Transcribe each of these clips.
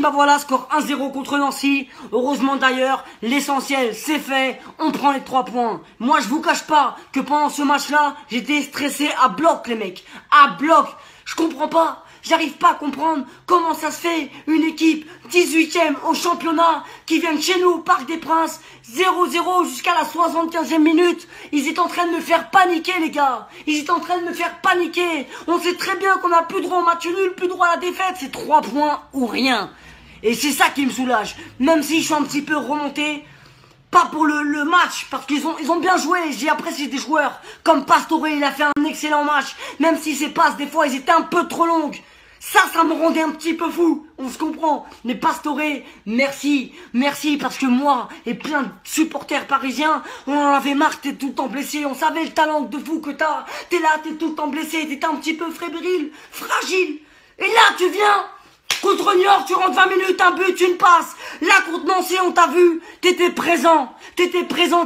bah voilà, score 1-0 contre Nancy. Heureusement d'ailleurs, l'essentiel c'est fait, on prend les 3 points. Moi je vous cache pas que pendant ce match-là, j'étais stressé à bloc les mecs. À bloc, je comprends pas. J'arrive pas à comprendre comment ça se fait une équipe 18e au championnat qui vient de chez nous au Parc des Princes 0-0 jusqu'à la 75e minute. Ils étaient en train de me faire paniquer les gars. Ils étaient en train de me faire paniquer. On sait très bien qu'on n'a plus droit au match nul, plus droit à la défaite. C'est 3 points ou rien. Et c'est ça qui me soulage. Même si je suis un petit peu remonté. Pas pour le match, parce qu'ils ont bien joué. J'ai apprécié des joueurs comme Pastore, il a fait un excellent match. Même si ses passes, des fois, elles étaient un peu trop longues. Ça me rendait un petit peu fou. On se comprend. Mais Pastore, merci. Merci, parce que moi et plein de supporters parisiens, on en avait marre, t'es tout le temps blessé. On savait le talent de fou que t'as. T'es là, t'es tout le temps blessé. T'es un petit peu fébrile, fragile. Et là, tu viens... Contre Niort, tu rentres 20 minutes, un but, une passe. Là, contre Nancy, on t'a vu. T'étais présent,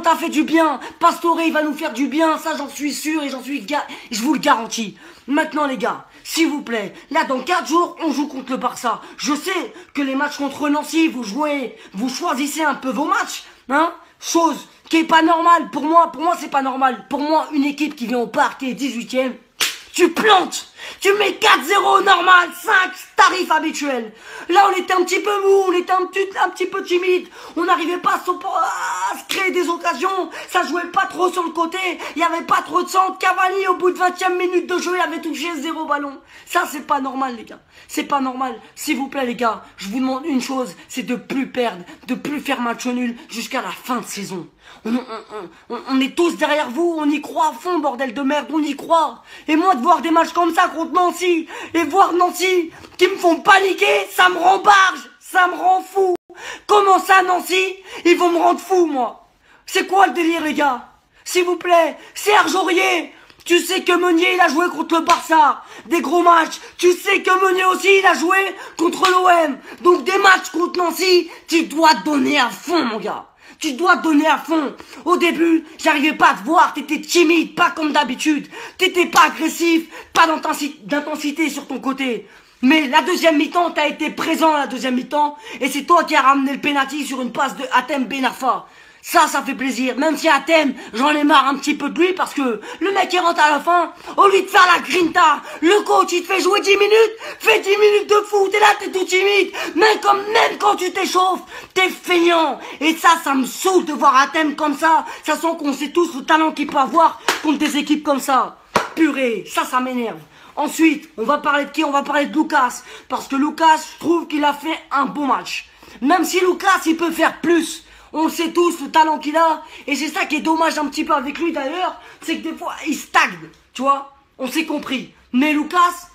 t'as fait du bien. Pastore, il va nous faire du bien. Ça, j'en suis sûr et je vous le garantis. Maintenant, les gars, s'il vous plaît, là, dans 4 jours, on joue contre le Barça. Je sais que les matchs contre Nancy, vous choisissez un peu vos matchs, hein. Chose qui est pas normale. Pour moi, c'est pas normal. Pour moi, une équipe qui vient au parc et est 18e, tu plantes. Tu mets 4-0 normal, 5 tarif habituel. Là, on était un petit peu mou, on était un petit peu timide. On n'arrivait pas à se créer des occasions. Ça jouait pas trop sur le côté. Il n'y avait pas trop de centre. Cavani, au bout de 20e minute de jeu, il avait touché 0 ballon. Ça, c'est pas normal, les gars. C'est pas normal. S'il vous plaît, les gars, je vous demande une chose, c'est de plus perdre, de plus faire match nul jusqu'à la fin de saison. On est tous derrière vous, on y croit à fond, bordel de merde, on y croit. Et moi, de voir des matchs comme ça contre Nancy, et voir Nancy qui me font paniquer, ça me rend barge, ça me rend fou. Comment ça, Nancy, ils vont me rendre fou, moi? C'est quoi le délire, les gars? S'il vous plaît, Serge Aurier, tu sais que Meunier, il a joué contre le Barça, des gros matchs. Tu sais que Meunier aussi, il a joué contre l'OM. Donc des matchs contre Nancy, tu dois te donner à fond, mon gars. Tu dois te donner à fond. Au début, j'arrivais pas à te voir, t'étais timide, pas comme d'habitude. T'étais pas agressif, pas d'intensité sur ton côté. Mais la deuxième mi-temps, t'as été présent à la deuxième mi-temps, et c'est toi qui as ramené le penalty sur une passe de Hatem Ben Arfa. Ça fait plaisir. Même si Hatem, j'en ai marre un petit peu de lui, parce que le mec il rentre à la fin, au lieu de faire la grinta, le coach il te fait jouer 10 minutes, fais 10 minutes de fou, t'es là, t'es tout timide. Même quand tu t'échauffes, t'es feignant. Et ça me saoule de voir Hatem comme ça. Ça sent qu'on sait tous le talent qu'il peut avoir contre des équipes comme ça. Purée, ça m'énerve. Ensuite, on va parler de qui? On va parler de Lucas. Parce que Lucas, je trouve qu'il a fait un bon match. Même si Lucas, il peut faire plus. On le sait tous, le talent qu'il a. Et c'est ça qui est dommage un petit peu avec lui d'ailleurs. C'est que des fois, il stagne. Tu vois? On s'est compris. Mais Lucas,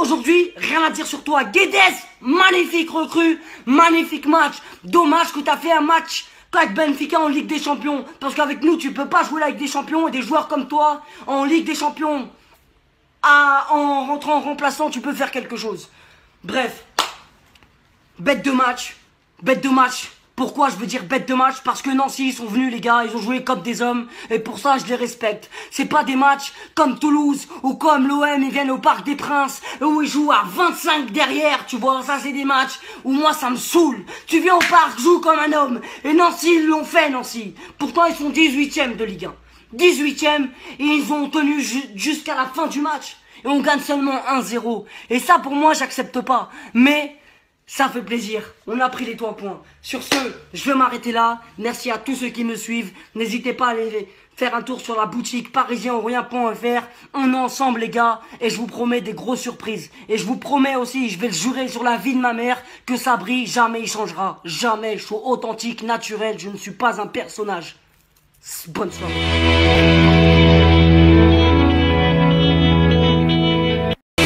aujourd'hui, rien à dire sur toi. Guedes, magnifique recrue. Magnifique match. Dommage que tu as fait un match avec Benfica en Ligue des Champions. Parce qu'avec nous, tu peux pas jouer la Ligue des Champions. Et des joueurs comme toi, en Ligue des Champions, en rentrant en remplaçant, tu peux faire quelque chose. Bref. Bête de match. Bête de match. Pourquoi je veux dire bête de match? Parce que Nancy, ils sont venus les gars, ils ont joué comme des hommes, et pour ça je les respecte. C'est pas des matchs comme Toulouse, ou comme l'OM, ils viennent au Parc des Princes, où ils jouent à 25 derrière, tu vois, ça c'est des matchs où moi ça me saoule. Tu viens au parc, joue comme un homme, et Nancy, ils l'ont fait Nancy. Pourtant ils sont 18e de Ligue 1. 18e, et ils ont tenu jusqu'à la fin du match. Et on gagne seulement 1-0. Et ça pour moi j'accepte pas. Mais... ça fait plaisir, on a pris les 3 points. Sur ce, je vais m'arrêter là. Merci à tous ceux qui me suivent. N'hésitez pas à aller faire un tour sur la boutique parisienrien.fr. On est ensemble les gars, et je vous promets des grosses surprises. Et je vous promets aussi, je vais le jurer sur la vie de ma mère, que ça brille, jamais il changera. Jamais, je suis authentique, naturel, je ne suis pas un personnage. Bonne soirée.